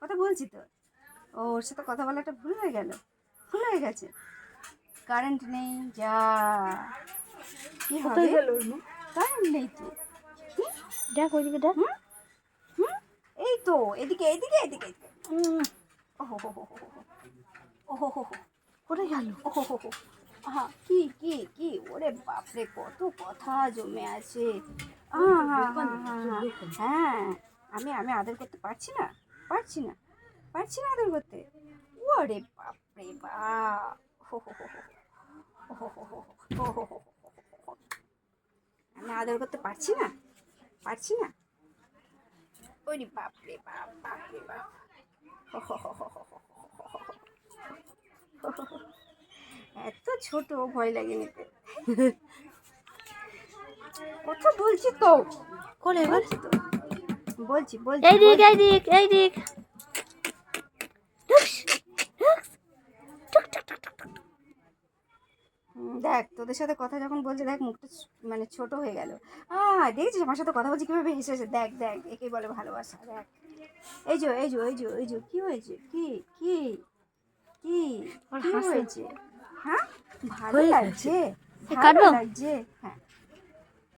কথা বলছি তো। ওর সাথে কথা বলাটা ভুল হয়ে গেল, ভুল হয়ে গেছে। কারেন্ট নেই, যা কি হবে? কারেন্ট নেই তো। দেখ ওইদিকে দেখ। হুম হুম, এই তো এদিকে এদিকে এদিকে এদিকে। ওহো হো হো হো হো, ওহো হো হো, কোথায় গেল? ওহো হো হো। আহা, কি কি কি, ওরে বাপরে, কত কথা জমে আছে। হ্যাঁ হ্যাঁ হ্যাঁ হ্যাঁ হ্যাঁ হ্যাঁ, আমি আমি আদর করতে পারছি না, পারছি না, পারছি না আদর করতে। ওরে বাপরে বাপ, হো হো হো হো হো হো হো হো হো হো হো। আমি আদর করতে পারছি না, পারছি না। ওরে বাপরে বাপ, বাপরে বাপ, হো হো হো হো হো হো হো হো। এত ছোট, ভয় লাগে নিতে। কথা বলছি তো, কোলে এবার। বলছি তো, বলছি বলছি এই দিক বলছি। এই দিক এই দিক। দেখ তোদের সাথে কথা যখন বলছে, দেখ মুখটা মানে ছোট হয়ে গেল। দেখছিস আমার সাথে কথা বলছি কিভাবে হেসেছে, দেখ দেখ, একেই বলে ভালোবাসা। দেখ, এই যে এই যে এই যে এই যে, কি হয়েছে, কি কি কি ওর কি হাসি হয়েছে? হ্যাঁ, ভালো হয়ে গেছে। লাগছে, ভালো কাটবো? লাগছে। হ্যাঁ,